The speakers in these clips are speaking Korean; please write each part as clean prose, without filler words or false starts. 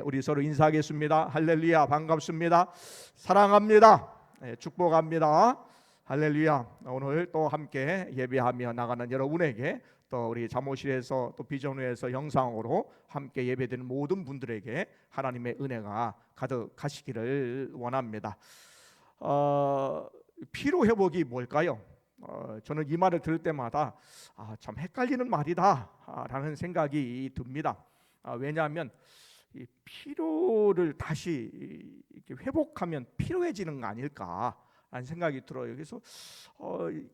우리 서로 인사하겠습니다. 할렐루야, 반갑습니다. 사랑합니다. 축복합니다. 할렐루야. 오늘 또 함께 예배하며 나가는 여러분에게, 또 우리 잠옷실에서 또 비전후에서 영상으로 함께 예배드리는 모든 분들에게 하나님의 은혜가 가득하시기를 원합니다. 피로 회복이 뭘까요? 저는 이 말을 들을 때마다 참 헷갈리는 말이다 라는 생각이 듭니다. 왜냐하면 이 피로를 다시 이렇게 회복하면 피로해지는 거 아닐까라는 생각이 들어요. 그래서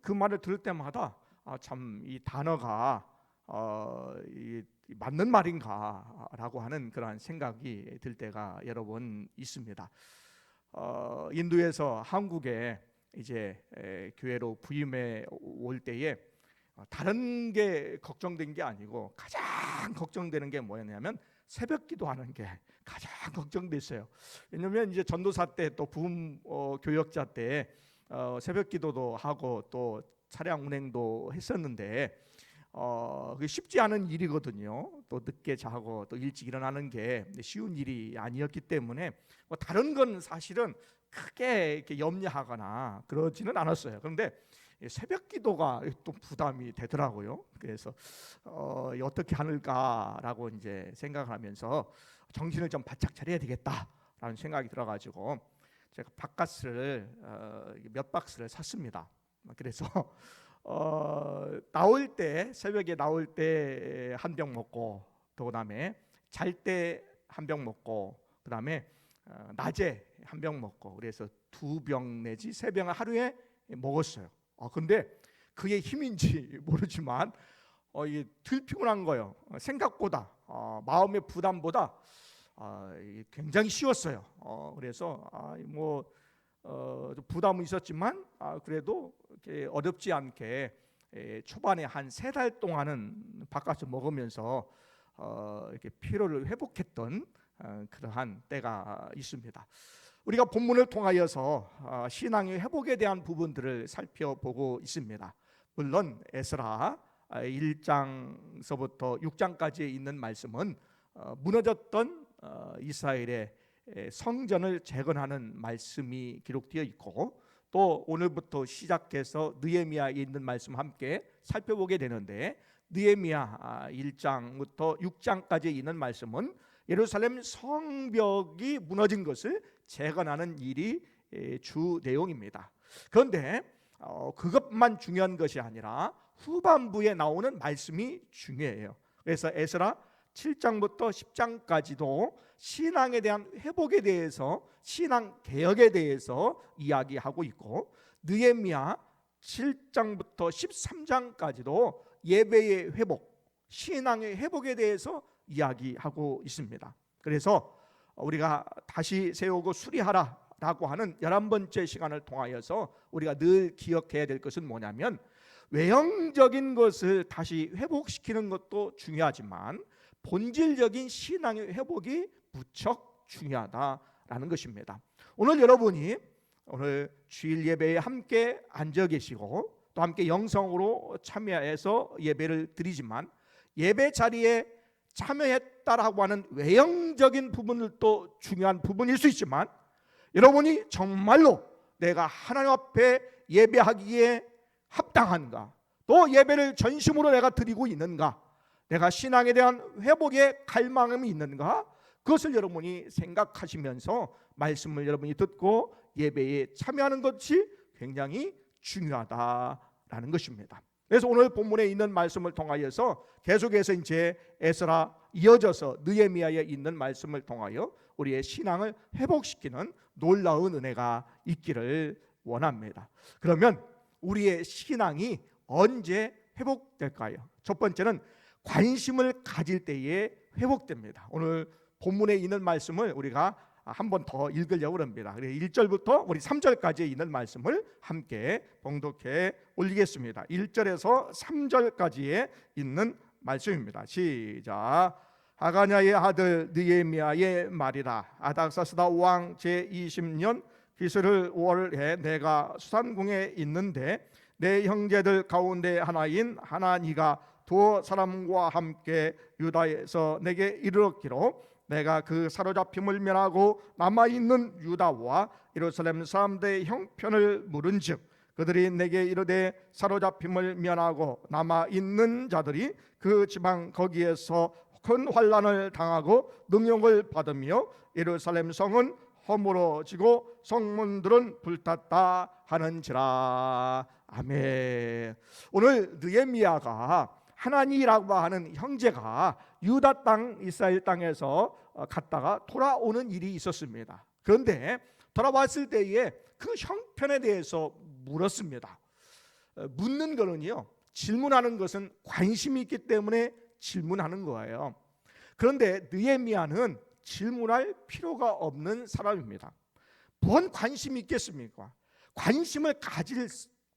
그 말을 들을 때마다 참 이 단어가 맞는 말인가라고 하는 그러한 생각이 들 때가 여러 번 있습니다. 인도에서 한국에 이제 교회로 부임해 올 때에 다른 게 걱정된 게 아니고 가장 걱정되는 게 뭐였냐면 새벽 기도하는 게 가장 걱정됐어요. 왜냐하면 이제 전도사 때 또 부임 교역자 때 새벽 기도도 하고 또 차량 운행도 했었는데 그게 쉽지 않은 일이거든요. 또 늦게 자고 또 일찍 일어나는 게 쉬운 일이 아니었기 때문에 뭐 다른 건 사실은 크게 이렇게 염려하거나 그러지는 않았어요. 그런데 새벽 기도가 또 부담이 되더라고요. 그래서 어떻게 하는가라고 이제 생각하면서 정신을 좀 바짝 차려야 되겠다라는 생각이 들어가지고 제가 바카스를 몇 박스를 샀습니다. 그래서 나올 때, 새벽에 나올 때 한 병 먹고, 또 그다음에 잘 때 한 병 먹고, 그다음에 낮에 한 병 먹고, 그래서 2병 내지 3병을 하루에 먹었어요. 근데 그게 힘인지 모르지만 이게 덜 피곤한 거예요. 생각보다 마음의 부담보다 굉장히 쉬웠어요. 그래서 부담은 있었지만 그래도 이렇게 어렵지 않게 초반에 한 3달 동안은 바깥에서 먹으면서 이렇게 피로를 회복했던 그러한 때가 있습니다. 우리가 본문을 통하여서 신앙의 회복에 대한 부분들을 살펴보고 있습니다. 물론 에스라 1장서부터 6장까지 있는 말씀은 무너졌던 이스라엘의 성전을 재건하는 말씀이 기록되어 있고, 또 오늘부터 시작해서 느헤미야에 있는 말씀 함께 살펴보게 되는데, 느헤미야 1장부터 6장까지 있는 말씀은 예루살렘 성벽이 무너진 것을 재건하는 일이 주 내용입니다. 그런데 그것만 중요한 것이 아니라 후반부에 나오는 말씀이 중요해요. 그래서 에스라 7장부터 10장까지도 신앙에 대한 회복에 대해서, 신앙 개혁에 대해서 이야기하고 있고, 느헤미야 7장부터 13장까지도 예배의 회복, 신앙의 회복에 대해서 이야기하고 있습니다. 그래서 우리가 다시 세우고 수리하라라고 하는 11번째 시간을 통하여서 우리가 늘 기억해야 될 것은 뭐냐면, 외형적인 것을 다시 회복시키는 것도 중요하지만 본질적인 신앙의 회복이 무척 중요하다라는 것입니다. 오늘 여러분이 오늘 주일 예배에 함께 앉아 계시고 또 함께 영성으로 참여해서 예배를 드리지만, 예배 자리에 참여했다라고 하는 외형적인 부분들도 중요한 부분일 수 있지만, 여러분이 정말로 내가 하나님 앞에 예배하기에 합당한가, 또 예배를 전심으로 내가 드리고 있는가, 내가 신앙에 대한 회복의 갈망이 있는가, 그것을 여러분이 생각하시면서 말씀을 여러분이 듣고 예배에 참여하는 것이 굉장히 중요하다라는 것입니다. 그래서 오늘 본문에 있는 말씀을 통하여서 계속해서 이제 에스라 이어져서 느헤미야에 있는 말씀을 통하여 우리의 신앙을 회복시키는 놀라운 은혜가 있기를 원합니다. 그러면 우리의 신앙이 언제 회복될까요? 첫 번째는 관심을 가질 때에 회복됩니다. 오늘 본문에 있는 말씀을 우리가 한 번 더 읽으려고 합니다. 1절부터 우리 3절까지 있는 말씀을 함께 봉독해 올리겠습니다. 1절에서 3절까지에 있는 말씀입니다. 시작. 하가냐의 아들 느헤미야의 말이라. 아닥사스다 왕 제20년 기스를 5월에 내가 수산궁에 있는데 내 형제들 가운데 하나인 하나니가 두 사람과 함께 유다에서 내게 이르렀기로 내가 그 사로잡힘을 면하고 남아있는 유다와 예루살렘 사람들의 형편을 물은즉 그들이 내게 이르되 사로잡힘을 면하고 남아있는 자들이 그 지방 거기에서 큰 환난을 당하고 능욕을 받으며 예루살렘 성은 허물어지고 성문들은 불탔다 하는지라. 아멘. 오늘 느헤미야가 하나니라고 하는 형제가 유다 땅 이스라엘 땅에서 갔다가 돌아오는 일이 있었습니다. 그런데 돌아왔을 때에 그 형편에 대해서 물었습니다. 묻는 거는요, 질문하는 것은 관심이 있기 때문에 질문하는 거예요. 그런데 느헤미야는 질문할 필요가 없는 사람입니다. 뭔 관심이 있겠습니까? 관심을 가질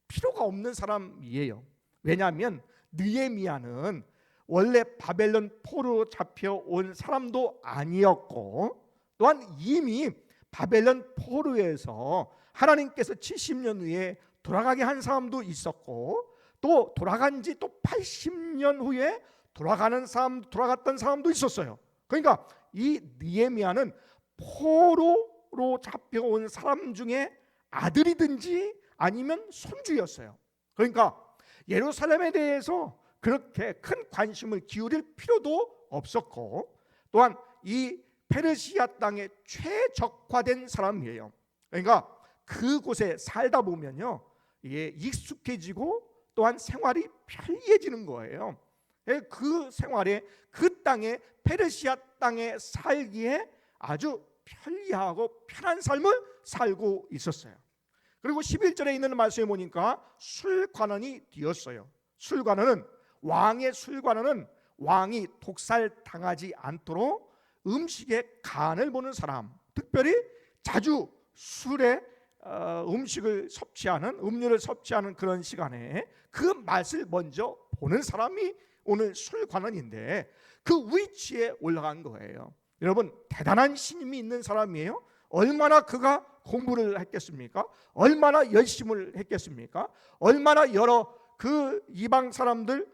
필요가 없는 사람이에요. 왜냐하면 느헤미야는 원래 바벨론 포로로 잡혀온 사람도 아니었고, 또한 이미 바벨론 포로에서 하나님께서 70년 후에 돌아가게 한 사람도 있었고, 또 돌아간 지 또 80년 후에 돌아갔던 사람도 있었어요. 그러니까 이 느헤미야는 포로로 잡혀온 사람 중에 아들이든지 아니면 손주였어요. 그러니까 예루살렘에 대해서 그렇게 큰 관심을 기울일 필요도 없었고, 또한 이 페르시아 땅에 최적화된 사람이에요. 그러니까 그곳에 살다 보면요, 이게 익숙해지고 또한 생활이 편리해지는 거예요. 그 생활에, 그 땅에, 페르시아 땅에 살기에 아주 편리하고 편한 삶을 살고 있었어요. 그리고 11절에 있는 말씀에 보니까 술관원이 되었어요. 술관원은, 왕의 술관원은 왕이 독살당하지 않도록 음식의 간을 보는 사람, 특별히 자주 술에 음식을 섭취하는, 음료를 섭취하는 그런 시간에 그 맛을 먼저 보는 사람이 오늘 술관원인데, 그 위치에 올라간 거예요. 여러분, 대단한 신임이 있는 사람이에요. 얼마나 그가 공부를 했겠습니까? 얼마나 열심을 했겠습니까? 얼마나 여러 그 이방 사람들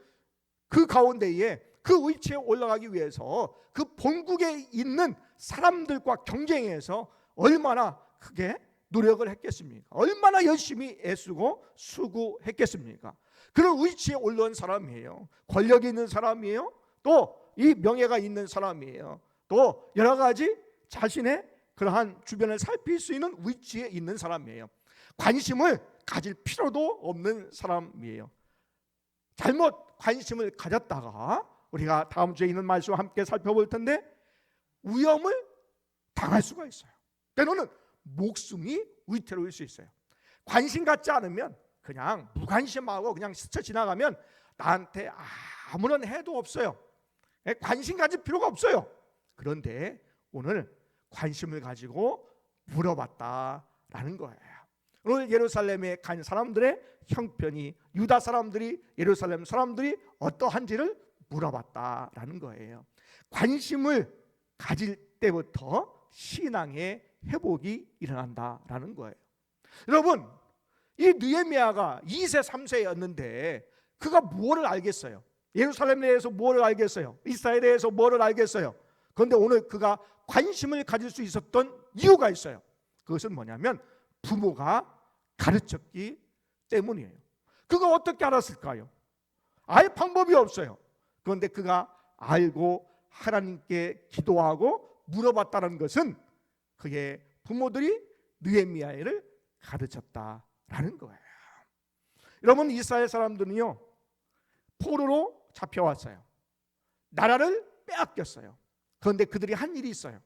그 가운데에 그 위치에 올라가기 위해서 그 본국에 있는 사람들과 경쟁해서 얼마나 크게 노력을 했겠습니까? 얼마나 열심히 애쓰고 수고했겠습니까? 그런 위치에 올라온 사람이에요. 권력이 있는 사람이에요. 또 이 명예가 있는 사람이에요. 또 여러 가지 자신의 그러한 주변을 살필 수 있는 위치에 있는 사람이에요. 관심을 가질 필요도 없는 사람이에요. 잘못 관심을 가졌다가 우리가 다음 주에 있는 말씀을 함께 살펴볼 텐데 위험을 당할 수가 있어요. 때로는 목숨이 위태로울 수 있어요. 관심 갖지 않으면 그냥 무관심하고 그냥 스쳐 지나가면 나한테 아무런 해도 없어요. 관심 가질 필요가 없어요. 그런데 오늘 관심을 가지고 물어봤다라는 거예요. 오늘 예루살렘에 간 사람들의 형편이, 유다 사람들이, 예루살렘 사람들이 어떠한지를 물어봤다라는 거예요. 관심을 가질 때부터 신앙의 회복이 일어난다라는 거예요. 여러분, 이 느헤미야가 2세 3세였는데 그가 무엇을 알겠어요? 예루살렘에 대해서 무엇을 알겠어요? 이스라엘에 대해서 무엇을 알겠어요? 그런데 오늘 그가 관심을 가질 수 있었던 이유가 있어요. 그것은 뭐냐면 부모가 가르쳤기 때문이에요. 그가 어떻게 알았을까요? 알 방법이 없어요. 그런데 그가 알고 하나님께 기도하고 물어봤다는 것은 그의 부모들이 느헤미야를 가르쳤다라는 거예요. 여러분, 이스라엘 사람들은요, 포로로 잡혀왔어요. 나라를 빼앗겼어요. 그런데 그들이 한 일이 있어요.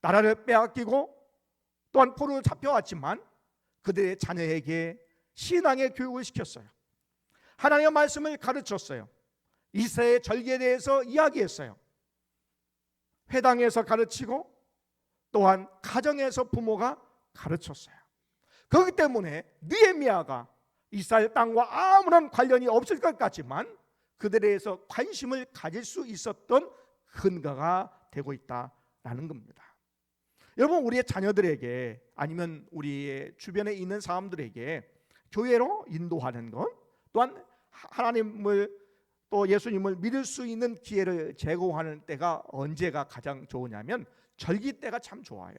나라를 빼앗기고 또한 포로로 잡혀왔지만 그들의 자녀에게 신앙의 교육을 시켰어요. 하나님의 말씀을 가르쳤어요. 이스라엘 절기에 대해서 이야기했어요. 회당에서 가르치고 또한 가정에서 부모가 가르쳤어요. 그렇기 때문에 느헤미야가 이스라엘 땅과 아무런 관련이 없을 것 같지만 그들에 대해서 관심을 가질 수 있었던 근거가 되고 있다라는 겁니다. 여러분, 우리의 자녀들에게 아니면 우리의 주변에 있는 사람들에게 교회로 인도하는 것, 또한 하나님을 또 예수님을 믿을 수 있는 기회를 제공하는 때가 언제가 가장 좋으냐면 절기 때가 참 좋아요.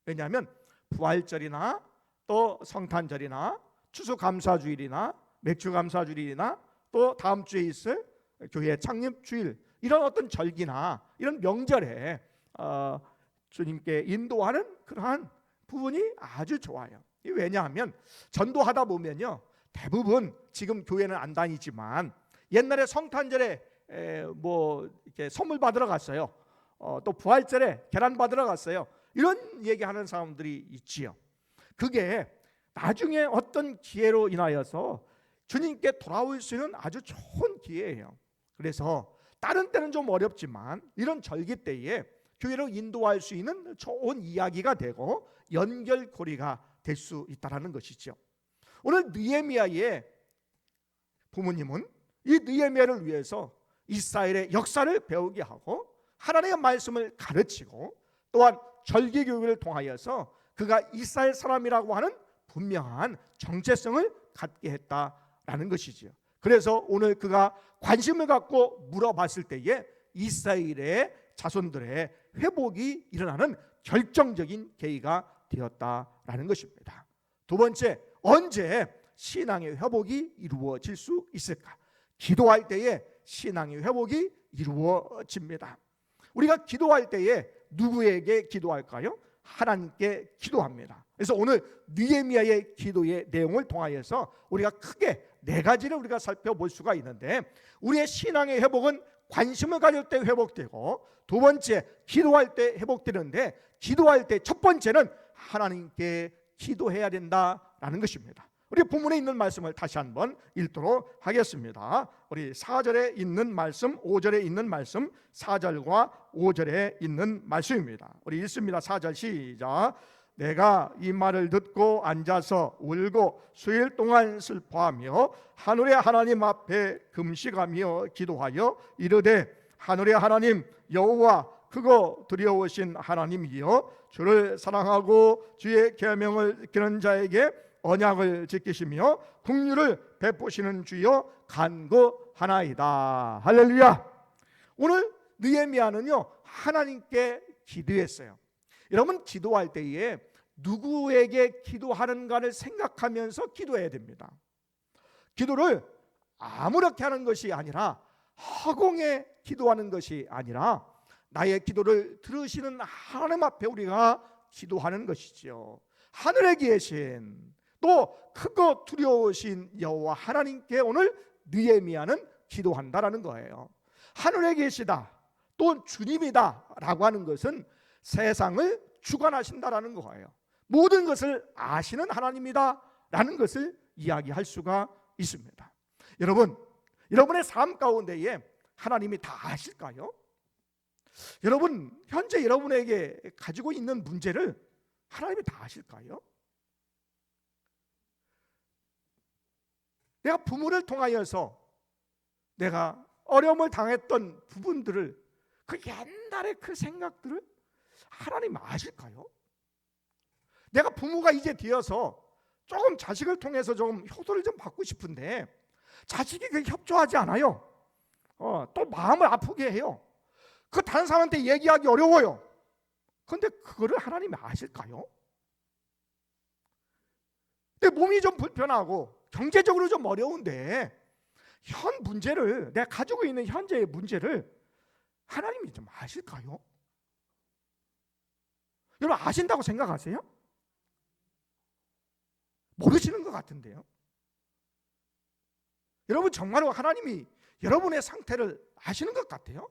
왜냐하면 부활절이나 또 성탄절이나 추수감사주일이나 맥주감사주일이나 또 다음 주에 있을 교회 창립주일, 이런 어떤 절기나 이런 명절에 주님께 인도하는 그러한 부분이 아주 좋아요. 왜냐하면 전도하다 보면요, 대부분 지금 교회는 안 다니지만 옛날에 성탄절에 이렇게 선물 받으러 갔어요. 또 부활절에 계란 받으러 갔어요. 이런 얘기하는 사람들이 있지요. 그게 나중에 어떤 기회로 인하여서 주님께 돌아올 수 있는 아주 좋은 기회예요. 그래서 다른 때는 좀 어렵지만 이런 절기 때에 교회로 인도할 수 있는 좋은 이야기가 되고 연결고리가 될 수 있다는 것이죠. 오늘 느헤미야의 부모님은 이 느헤미야를 위해서 이스라엘의 역사를 배우게 하고 하나님의 말씀을 가르치고 또한 절기교육을 통하여서 그가 이스라엘 사람이라고 하는 분명한 정체성을 갖게 했다라는 것이지요. 그래서 오늘 그가 관심을 갖고 물어봤을 때에 이스라엘의 자손들의 회복이 일어나는 결정적인 계기가 되었다라는 것입니다. 두 번째, 언제 신앙의 회복이 이루어질 수 있을까? 기도할 때에 신앙의 회복이 이루어집니다. 우리가 기도할 때에 누구에게 기도할까요? 하나님께 기도합니다. 그래서 오늘 느헤미야의 기도의 내용을 통하여서 우리가 크게 네 가지를 우리가 살펴볼 수가 있는데, 우리의 신앙의 회복은 관심을 가질 때 회복되고, 두 번째 기도할 때 회복되는데, 기도할 때 첫 번째는 하나님께 기도해야 된다라는 것입니다. 우리 본문에 있는 말씀을 다시 한번 읽도록 하겠습니다. 우리 4절에 있는 말씀, 5절에 있는 말씀, 4절과 5절에 있는 말씀입니다. 우리 읽습니다. 4절 시작. 내가 이 말을 듣고 앉아서 울고 수일 동안 슬퍼하며 하늘의 하나님 앞에 금식하며 기도하여 이르되, 하늘의 하나님 여호와 크고 두려우신 하나님이여, 주를 사랑하고 주의 계명을 지키는 자에게 언약을 지키시며 긍휼을 베푸시는 주여 간구하나이다. 할렐루야. 오늘 느헤미야는요, 하나님께 기도했어요. 여러분, 기도할 때에 누구에게 기도하는가를 생각하면서 기도해야 됩니다. 기도를 아무렇게 하는 것이 아니라, 허공에 기도하는 것이 아니라 나의 기도를 들으시는 하나님 앞에 우리가 기도하는 것이죠. 하늘에 계신 또 크고 두려우신 여호와 하나님께 오늘 느헤미야는 기도한다라는 거예요. 하늘에 계시다, 또 주님이다 라고 하는 것은 세상을 주관하신다라는 거예요. 모든 것을 아시는 하나님이다 라는 것을 이야기할 수가 있습니다. 여러분, 여러분의 삶 가운데에 하나님이 다 아실까요? 여러분, 현재 여러분에게 가지고 있는 문제를 하나님이 다 아실까요? 내가 부모를 통하여서 내가 어려움을 당했던 부분들을, 그 옛날의 그 생각들을 하나님 아실까요? 내가 부모가 이제 되어서 조금 자식을 통해서 좀 효도를 좀 받고 싶은데 자식이 그게 협조하지 않아요. 또 마음을 아프게 해요. 그 다른 사람한테 얘기하기 어려워요. 그런데 그거를 하나님이 아실까요? 내 몸이 좀 불편하고 경제적으로 좀 어려운데 현 문제를, 내가 가지고 있는 현재의 문제를 하나님이 좀 아실까요? 여러분, 아신다고 생각하세요? 모르시는 것 같은데요. 여러분, 정말로 하나님이 여러분의 상태를 아시는 것 같아요?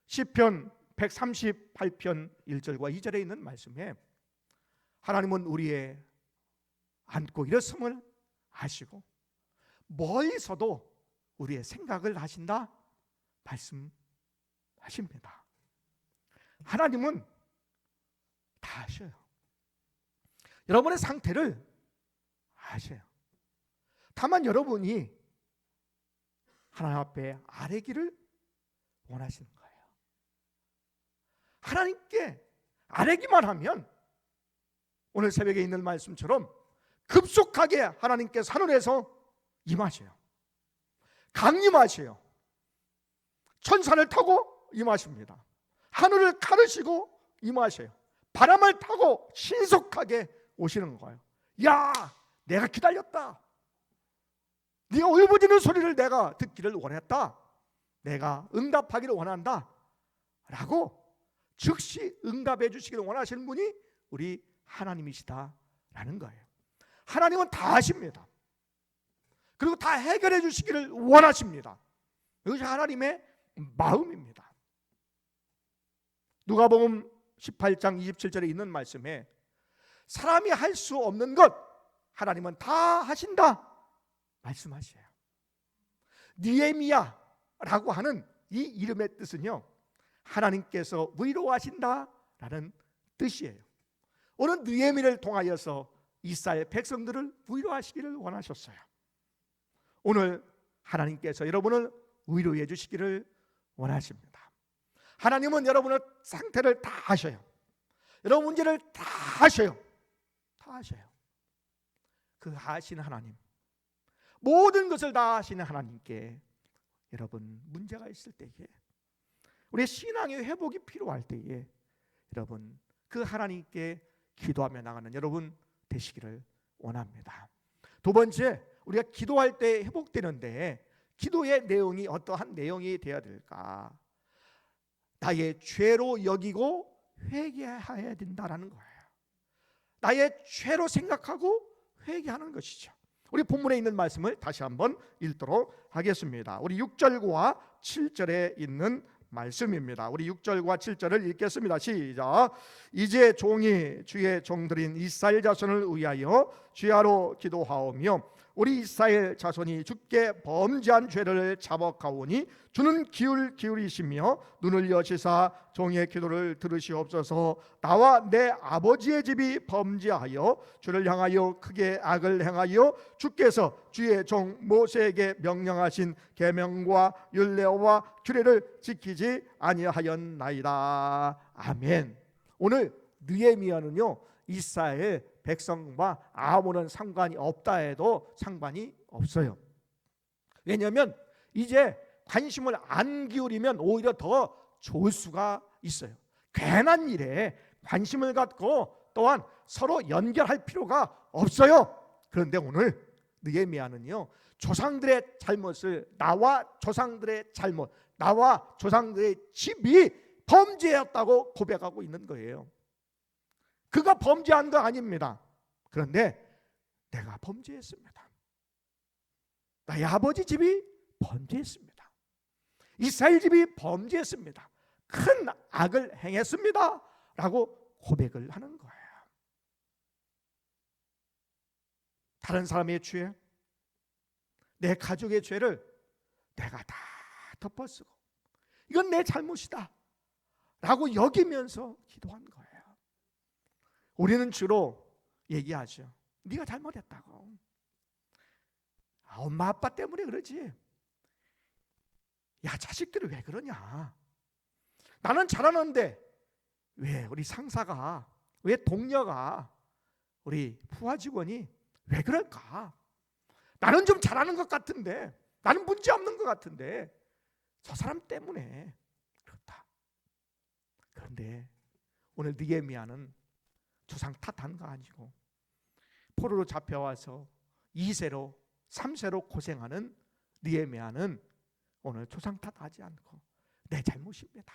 시편 138편 1절과 2절에 있는 말씀에 하나님은 우리의 앉고 일었음을 아시고 멀리서도 우리의 생각을 하신다 말씀하십니다. 하나님은 다 아셔요. 여러분의 상태를 아셔요. 다만 여러분이 하나님 앞에 아뢰기를 원하시는 거예요. 하나님께 아뢰기만 하면 오늘 새벽에 있는 말씀처럼 급속하게 하나님께서 하늘에서 임하셔요. 강림하세요. 천사를 타고 임하십니다. 하늘을 가르시고 임하세요. 바람을 타고 신속하게 오시는 거예요. 야, 내가 기다렸다. 네가 울부짖는 소리를 내가 듣기를 원했다. 내가 응답하기를 원한다 라고 즉시 응답해 주시기를 원하시는 분이 우리 하나님이시다라는 거예요. 하나님은 다 아십니다. 그리고 다 해결해 주시기를 원하십니다. 이것이 하나님의 마음입니다. 누가복음 18장 27절에 있는 말씀에 사람이 할 수 없는 것 하나님은 다 하신다 말씀하셔요. 느헤미야라고 하는 이 이름의 뜻은요, 하나님께서 위로하신다라는 뜻이에요. 오늘 느헤미야를 통하여서 이스라엘 백성들을 위로하시기를 원하셨어요. 오늘 하나님께서 여러분을 위로해 주시기를 원하십니다. 하나님은 여러분의 상태를 다 아셔요. 여러분 문제를 다 아셔요. 다 아셔요. 그 아시는 하나님, 모든 것을 다 아시는 하나님께 여러분 문제가 있을 때에, 우리의 신앙의 회복이 필요할 때에 여러분 그 하나님께 기도하며 나가는 여러분 되시기를 원합니다. 두 번째, 우리가 기도할 때 회복되는데 기도의 내용이 어떠한 내용이 되어야 될까? 나의 죄로 여기고 회개해야 된다라는 거예요. 나의 죄로 생각하고 회개하는 것이죠. 우리 본문에 있는 말씀을 다시 한번 읽도록 하겠습니다. 우리 6절과 7절에 있는 말씀입니다. 우리 6절과 7절을 읽겠습니다. 시작. 이제 종이 주의 종들인 이스라엘 자손을 위하여 주야로 기도하오며 우리 이스라엘 자손이 주께 범죄한 죄를 자복하오니 주는 기울이시며 눈을 여시사 종의 기도를 들으시옵소서. 나와 내 아버지의 집이 범죄하여 주를 향하여 크게 악을 행하여 주께서 주의 종 모세에게 명령하신 계명과 율례와 규례를 지키지 아니하였나이다. 아멘. 오늘 느헤미야는요, 이스라엘 백성과 아무런 상관이 없다 해도 상관이 없어요. 왜냐하면 이제 관심을 안 기울이면 오히려 더 좋을 수가 있어요. 괜한 일에 관심을 갖고 또한 서로 연결할 필요가 없어요. 그런데 오늘 느헤미야는요, 조상들의 잘못을, 나와 조상들의 잘못, 나와 조상들의 집이 범죄였다고 고백하고 있는 거예요. 그가 범죄한 거 아닙니다. 그런데 내가 범죄했습니다. 나의 아버지 집이 범죄했습니다. 이스라엘 집이 범죄했습니다. 큰 악을 행했습니다 라고 고백을 하는 거예요. 다른 사람의 죄, 내 가족의 죄를 내가 다 덮어쓰고 이건 내 잘못이다 라고 여기면서 기도한 거예요. 우리는 주로 얘기하죠. 네가 잘못했다고. 엄마 아빠 때문에 그러지. 야, 자식들이 왜 그러냐. 나는 잘하는데 왜 우리 상사가, 왜 동료가, 우리 부하 직원이 왜 그럴까. 나는 좀 잘하는 것 같은데, 나는 문제 없는 것 같은데 저 사람 때문에 그렇다. 그런데 오늘 느헤미야는 조상 탓한 거 아니고 포로로 잡혀와서 2세로 3세로 고생하는 느헤미야는 오늘 조상 탓하지 않고 내 잘못입니다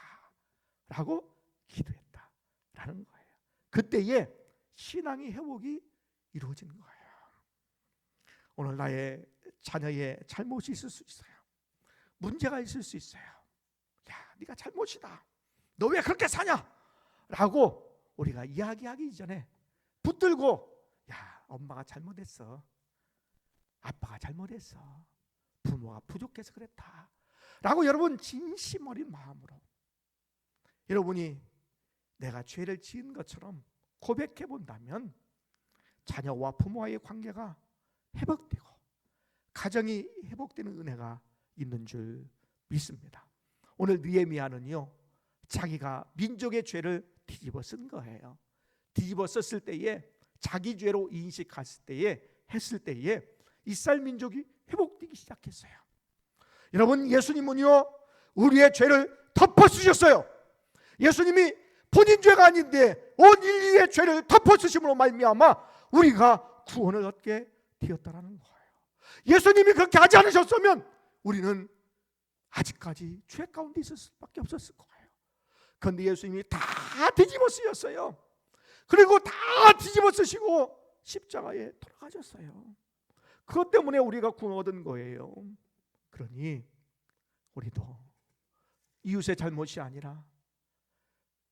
라고 기도했다라는 거예요. 그때에 신앙의 회복이 이루어진 거예요. 오늘 나의 자녀의 잘못이 있을 수 있어요. 문제가 있을 수 있어요. 야, 네가 잘못이다. 너 왜 그렇게 사냐? 라고 우리가 이야기하기 이전에 붙들고, 야, 엄마가 잘못했어. 아빠가 잘못했어. 부모가 부족해서 그랬다 라고 여러분 진심 어린 마음으로 여러분이 내가 죄를 지은 것처럼 고백해 본다면 자녀와 부모와의 관계가 회복되고 가정이 회복되는 은혜가 있는 줄 믿습니다. 오늘 느헤미야는요, 자기가 민족의 죄를 뒤집어 쓴 거예요. 뒤집어 썼을 때에 자기 죄로 인식했을 때에, 했을 때에 이스라엘 민족이 회복되기 시작했어요. 여러분, 예수님은요 우리의 죄를 덮어쓰셨어요. 예수님이 본인 죄가 아닌데 온 인류의 죄를 덮어쓰심으로 말미암아 우리가 구원을 얻게 되었다는 거예요. 예수님이 그렇게 하지 않으셨으면 우리는 아직까지 죄 가운데 있을 수밖에 없었을 거예요. 그런데 예수님이 다 뒤집어 쓰셨어요. 그리고 다 뒤집어 쓰시고 십자가에 돌아가셨어요. 그것 때문에 우리가 구원 얻은 거예요. 그러니 우리도 이웃의 잘못이 아니라,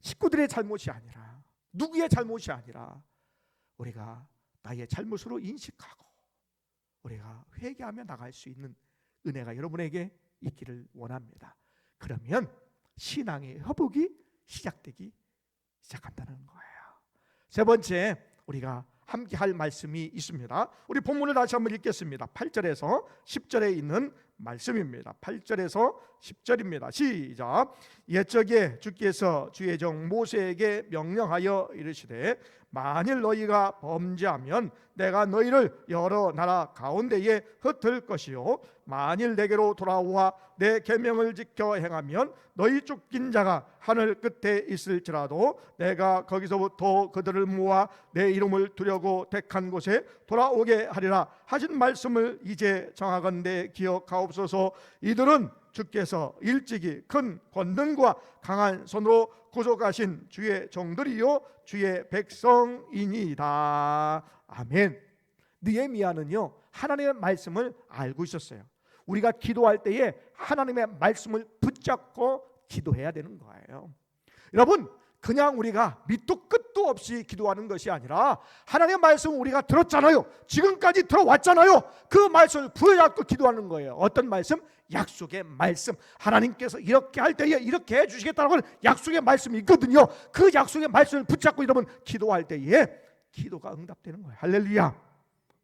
식구들의 잘못이 아니라, 누구의 잘못이 아니라 우리가 나의 잘못으로 인식하고 우리가 회개하며 나갈 수 있는 은혜가 여러분에게 있기를 원합니다. 그러면 신앙의 회복이 시작한다는 거예요. 세 번째, 우리가 함께 할 말씀이 있습니다. 우리 본문을 다시 한번 읽겠습니다. 8절에서 10절에 있는 말씀입니다. 8절에서 10절입니다. 시작. 옛적에 주께서 주의 종 모세에게 명령하여 이르시되 만일 너희가 범죄하면 내가 너희를 여러 나라 가운데에 흩을 것이요 만일 내게로 돌아와 내 계명을 지켜 행하면 너희 쫓긴 자가 하늘 끝에 있을지라도 내가 거기서부터 그들을 모아 내 이름을 두려고 택한 곳에 돌아오게 하리라 하신 말씀을 이제 정하건대 기억하옵소서. 이들은 주께서 일찍이 큰 권능과 강한 손으로 구속하신 주의 종들이요 주의 백성이니이다. 아멘. 느헤미야는요 하나님의 말씀을 알고 있었어요. 우리가 기도할 때에 하나님의 말씀을 붙잡고 기도해야 되는 거예요. 여러분, 그냥 우리가 밑도 끝도 없이 기도하는 것이 아니라 하나님의 말씀을 우리가 들었잖아요. 지금까지 들어왔잖아요. 그 말씀을 부여잡고 기도하는 거예요. 어떤 말씀? 약속의 말씀. 하나님께서 이렇게 할 때에 이렇게 해주시겠다는 건 약속의 말씀이 있거든요. 그 약속의 말씀을 붙잡고 여러분 기도할 때에 기도가 응답되는 거예요. 할렐루야.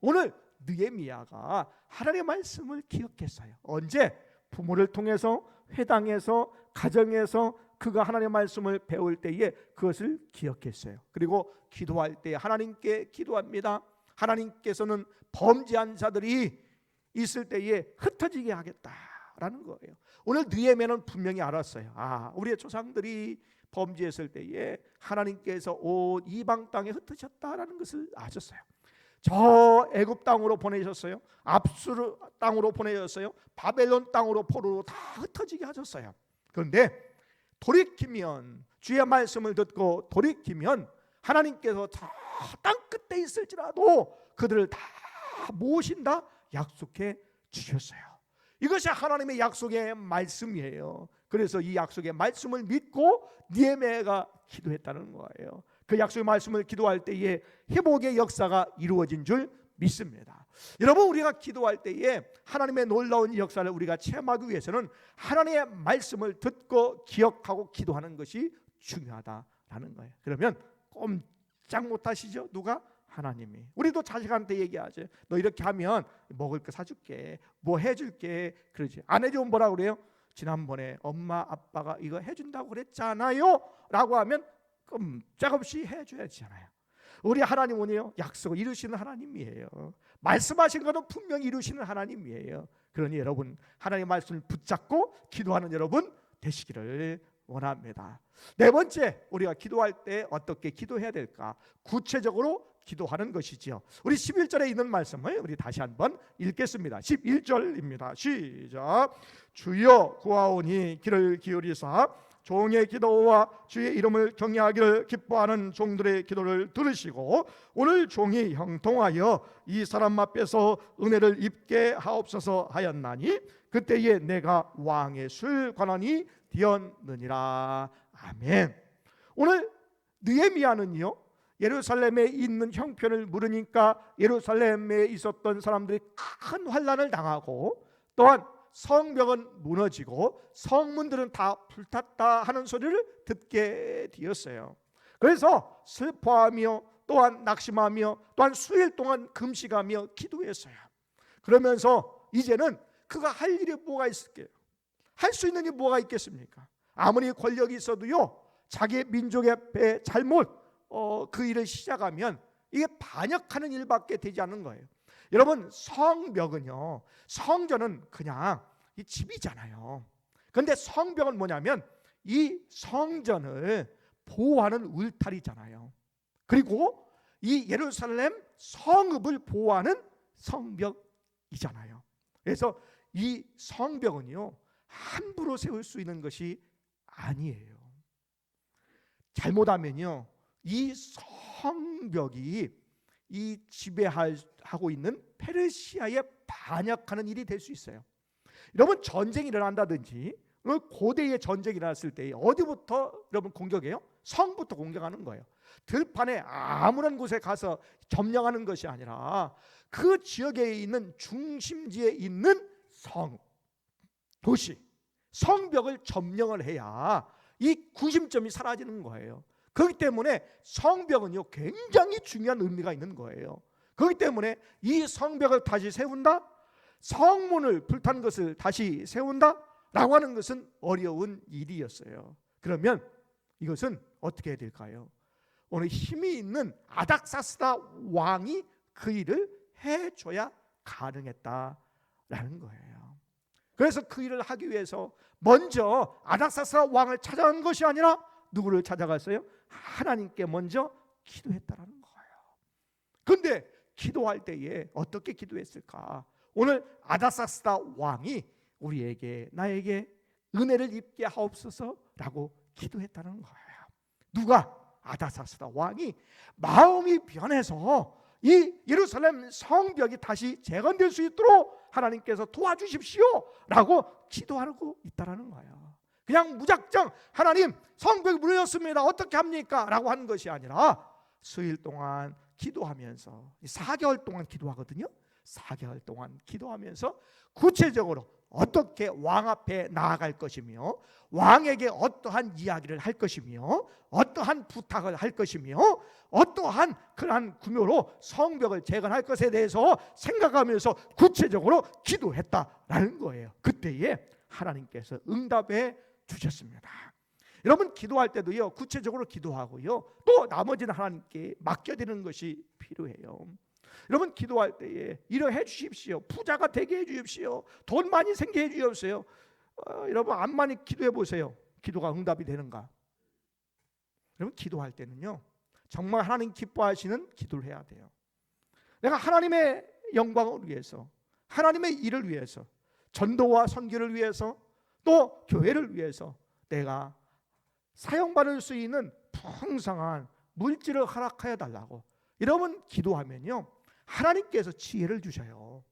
오늘 느헤미야가 하나님의 말씀을 기억했어요. 언제? 부모를 통해서, 회당에서, 가정에서 그가 하나님의 말씀을 배울 때에 그것을 기억했어요. 그리고 기도할 때 하나님께 기도합니다. 하나님께서는 범죄한 자들이 있을 때에 흩어지게 하겠다라는 거예요. 오늘 느헤미야는 분명히 알았어요. 우리의 조상들이 범죄했을 때에 하나님께서 온 이방 땅에 흩으셨다라는 것을 아셨어요. 저 애굽 땅으로 보내셨어요. 압수르 땅으로 보내셨어요. 바벨론 땅으로 포로로 다 흩어지게 하셨어요. 그런데 돌이키면, 주의 말씀을 듣고 돌이키면 하나님께서 저 땅 끝에 있을지라도 그들을 다 모으신다 약속해 주셨어요. 이것이 하나님의 약속의 말씀이에요. 그래서 이 약속의 말씀을 믿고 느헤미야가 기도했다는 거예요. 그 약속의 말씀을 기도할 때에 회복의 역사가 이루어진 줄 믿습니다. 여러분, 우리가 기도할 때에 하나님의 놀라운 역사를 우리가 체험하기 위해서는 하나님의 말씀을 듣고 기억하고 기도하는 것이 중요하다라는 거예요. 그러면 꼼짝 못하시죠? 누가? 하나님이. 우리도 자식한테 얘기하죠. 너 이렇게 하면 먹을 거 사줄게, 뭐 해줄게. 그러지. 안 해주면 뭐라 그래요? 지난번에 엄마 아빠가 이거 해준다고 그랬잖아요 라고 하면 꼼짝없이 해줘야잖아요. 우리 하나님은요 약속을 이루시는 하나님이에요. 말씀하신 것은 분명히 이루시는 하나님이에요. 그러니 여러분, 하나님의 말씀을 붙잡고 기도하는 여러분 되시기를 원합니다. 네 번째, 우리가 기도할 때 어떻게 기도해야 될까? 구체적으로 기도하는 것이지요. 우리 11절에 있는 말씀을 우리 다시 한번 읽겠습니다. 11절입니다. 시작. 주여 구하오니 귀를 기울이사 종의 기도와 주의 이름을 경외하기를 기뻐하는 종들의 기도를 들으시고 오늘 종이 형통하여 이 사람 앞에서 은혜를 입게 하옵소서 하였나니 그때에 내가 왕의 술 관원이 되었느니라. 아멘. 오늘 느헤미야는요 예루살렘에 있는 형편을 물으니까 예루살렘에 있었던 사람들이 큰 환난을 당하고 또한 성벽은 무너지고 성문들은 다 불탔다 하는 소리를 듣게 되었어요. 그래서 슬퍼하며 또한 낙심하며 또한 수일 동안 금식하며 기도했어요. 그러면서 이제는 그가 할 일이 뭐가 있을게요? 할 수 있는 일이 뭐가 있겠습니까? 아무리 권력이 있어도요 자기 민족의 잘못 그 일을 시작하면 이게 반역하는 일밖에 되지 않는 거예요. 여러분, 성벽은요, 성전은 그냥 이 집이잖아요. 그런데 성벽은 뭐냐면 이 성전을 보호하는 울타리잖아요. 그리고 이 예루살렘 성읍을 보호하는 성벽이잖아요. 그래서 이 성벽은요 함부로 세울 수 있는 것이 아니에요. 잘못하면요 이 성벽이 이 지배하고 있는 페르시아에 반역하는 일이 될 수 있어요. 여러분 전쟁이 일어난다든지 고대의 전쟁이 일어났을 때 어디부터 여러분 공격해요? 성부터 공격하는 거예요. 들판에 아무런 곳에 가서 점령하는 것이 아니라 그 지역에 있는 중심지에 있는 성, 도시, 성벽을 점령을 해야 이 구심점이 사라지는 거예요. 그렇기 때문에 성벽은요 굉장히 중요한 의미가 있는 거예요. 그렇기 때문에 이 성벽을 다시 세운다, 성문을 불탄 것을 다시 세운다 라고 하는 것은 어려운 일이었어요. 그러면 이것은 어떻게 해야 될까요? 오늘 힘이 있는 아닥사스다 왕이 그 일을 해줘야 가능했다라는 거예요. 그래서 그 일을 하기 위해서 먼저 아닥사스다 왕을 찾아간 것이 아니라 누구를 찾아갔어요? 하나님께 먼저 기도했다라는 거예요. 그런데 기도할 때에 어떻게 기도했을까? 오늘 아닥사스다 왕이 우리에게 나에게 은혜를 입게 하옵소서라고 기도했다는 거예요. 누가? 아닥사스다 왕이 마음이 변해서 이 예루살렘 성벽이 다시 재건될 수 있도록 하나님께서 도와주십시오라고 기도하고 있다라는 거예요. 그냥 무작정 하나님 성벽이 무너졌습니다 어떻게 합니까? 라고 하는 것이 아니라 수일 동안 기도하면서 4개월 동안 기도하거든요. 4개월 동안 기도하면서 구체적으로 어떻게 왕 앞에 나아갈 것이며 왕에게 어떠한 이야기를 할 것이며 어떠한 부탁을 할 것이며 어떠한 그러한 구묘로 성벽을 재건할 것에 대해서 생각하면서 구체적으로 기도했다라는 거예요. 그때에 하나님께서 응답해 주셨습니다. 여러분 기도할 때도요 구체적으로 기도하고요 또 나머지는 하나님께 맡겨드리는 것이 필요해요. 여러분 기도할 때에 이러해 주십시오. 부자가 되게 해 주십시오. 돈 많이 생기게 해 주십시오. 여러분 안 많이 기도해 보세요. 기도가 응답이 되는가? 여러분 기도할 때는요 정말 하나님 기뻐하시는 기도를 해야 돼요. 내가 하나님의 영광을 위해서 하나님의 일을 위해서 전도와 선교를 위해서 또 교회를 위해서 내가 사용받을 수 있는 풍성한 물질을 허락하여 달라고 여러분 기도하면요 하나님께서 지혜를 주셔요.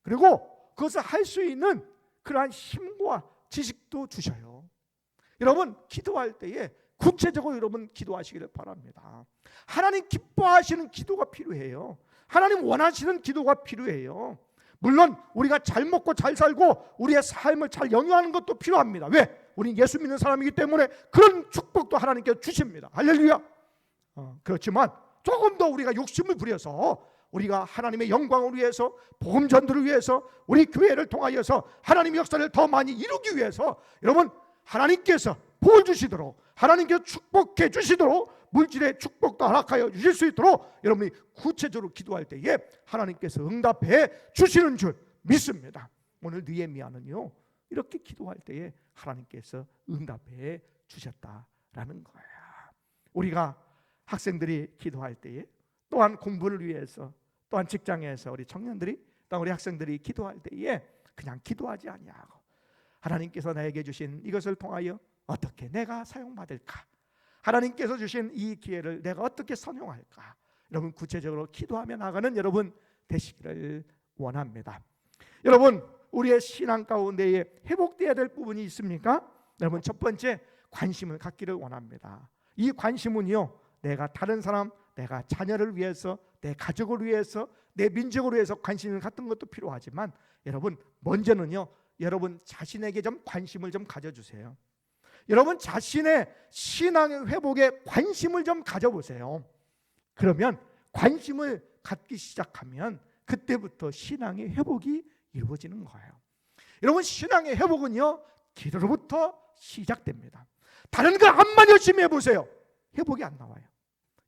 그리고 그것을 할 수 있는 그러한 힘과 지식도 주셔요. 여러분 기도할 때에 구체적으로 여러분 기도하시기를 바랍니다. 하나님 기뻐하시는 기도가 필요해요. 하나님 원하시는 기도가 필요해요. 물론 우리가 잘 먹고 잘 살고 우리의 삶을 잘 영위하는 것도 필요합니다. 왜? 우리는 예수 믿는 사람이기 때문에 그런 축복도 하나님께서 주십니다. 할렐루야. 그렇지만 조금 더 우리가 욕심을 부려서 우리가 하나님의 영광을 위해서 복음 전도를 위해서 우리 교회를 통하여서 하나님의 역사를 더 많이 이루기 위해서 여러분 하나님께서 복 주시도록 하나님께서 축복해 주시도록 물질의 축복도 허락하여 주실 수 있도록 여러분이 구체적으로 기도할 때에 하나님께서 응답해 주시는 줄 믿습니다. 오늘 느헤미야는요 이렇게 기도할 때에 하나님께서 응답해 주셨다라는 거예요. 우리가 학생들이 기도할 때에 또한 공부를 위해서 또한 직장에서 우리 청년들이 또한 우리 학생들이 기도할 때에 그냥 기도하지 아니하고 하나님께서 나에게 주신 이것을 통하여 어떻게 내가 사용받을까? 하나님께서 주신 이 기회를 내가 어떻게 선용할까? 여러분 구체적으로 기도하며 나가는 여러분 되시기를 원합니다. 여러분 우리의 신앙 가운데에 회복되어야 될 부분이 있습니까? 여러분 첫 번째 관심을 갖기를 원합니다. 이 관심은요 내가 다른 사람, 내가 자녀를 위해서, 내 가족을 위해서, 내 민족을 위해서 관심을 갖는 것도 필요하지만 여러분 먼저는요 여러분 자신에게 좀 관심을 좀 가져주세요. 여러분 자신의 신앙의 회복에 관심을 좀 가져보세요. 그러면 관심을 갖기 시작하면 그때부터 신앙의 회복이 이루어지는 거예요. 여러분 신앙의 회복은요 기도로부터 시작됩니다. 다른 거 암만 열심히 해보세요. 회복이 안 나와요.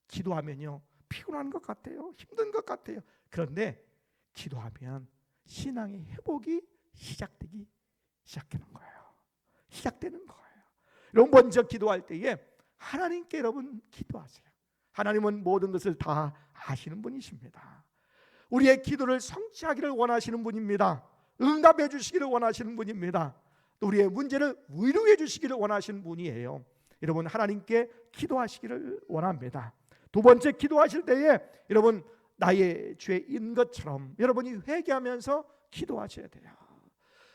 기도하면요 피곤한 것 같아요. 힘든 것 같아요. 그런데 기도하면 신앙의 회복이 시작되기 시작되는 거예요. 시작되는 거예요. 여러분 먼저 기도할 때에 하나님께 여러분 기도하세요. 하나님은 모든 것을 다 아시는 분이십니다. 우리의 기도를 성취하기를 원하시는 분입니다. 응답해 주시기를 원하시는 분입니다. 또 우리의 문제를 위로해 주시기를 원하시는 분이에요. 여러분 하나님께 기도하시기를 원합니다. 두 번째 기도하실 때에 여러분 나의 죄인 것처럼 여러분이 회개하면서 기도하셔야 돼요.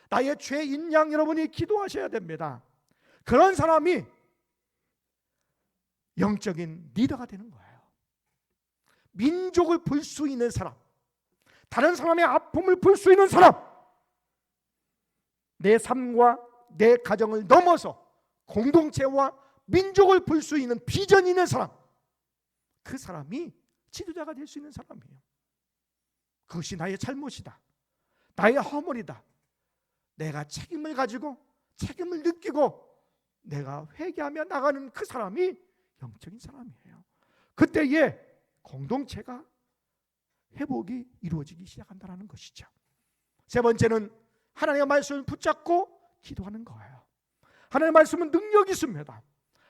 나의 죄인 양 여러분이 기도하셔야 됩니다. 그런 사람이 영적인 리더가 되는 거예요. 민족을 볼 수 있는 사람, 다른 사람의 아픔을 볼 수 있는 사람, 내 삶과 내 가정을 넘어서 공동체와 민족을 볼 수 있는 비전이 있는 사람, 그 사람이 지도자가 될 수 있는 사람이에요. 그것이 나의 잘못이다, 나의 허물이다, 내가 책임을 가지고 책임을 느끼고 내가 회개하며 나가는 그 사람이 영적인 사람이에요. 그때에 공동체가 회복이 이루어지기 시작한다는 것이죠. 세 번째는 하나님의 말씀을 붙잡고 기도하는 거예요. 하나님의 말씀은 능력이 있습니다.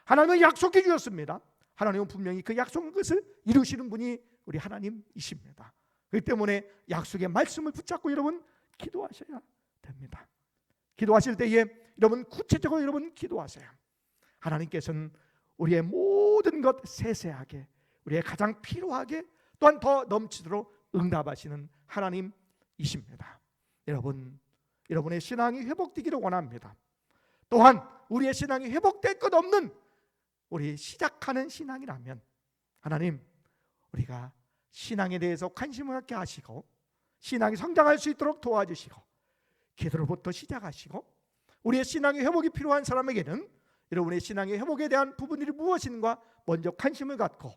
하나님은 약속해 주셨습니다. 하나님은 분명히 그 약속한 것을 이루시는 분이 우리 하나님이십니다. 그렇기 때문에 약속의 말씀을 붙잡고 여러분 기도하셔야 됩니다. 기도하실 때에 여러분 구체적으로 여러분 기도하세요. 하나님께서는 우리의 모든 것 세세하게, 우리의 가장 필요하게, 또한 더 넘치도록 응답하시는 하나님이십니다. 여러분의 신앙이 회복되기를 원합니다. 또한 우리의 신앙이 회복될 것 없는 우리 시작하는 신앙이라면 하나님, 우리가 신앙에 대해서 관심을 갖게 하시고 신앙이 성장할 수 있도록 도와주시고 기도로부터 시작하시고, 우리의 신앙의 회복이 필요한 사람에게는 여러분의 신앙의 회복에 대한 부분들이 무엇인가 먼저 관심을 갖고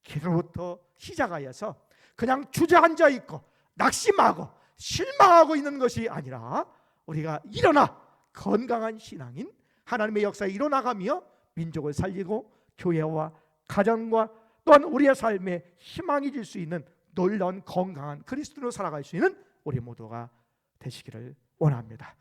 기도로부터 시작하여서 그냥 주저앉아 있고 낙심하고 실망하고 있는 것이 아니라 우리가 일어나 건강한 신앙인 하나님의 역사에 일어나가며 민족을 살리고 교회와 가정과 또한 우리의 삶에 희망이 줄 수 있는 놀라운 건강한 그리스도로 살아갈 수 있는 우리 모두가 되시기를 원합니다.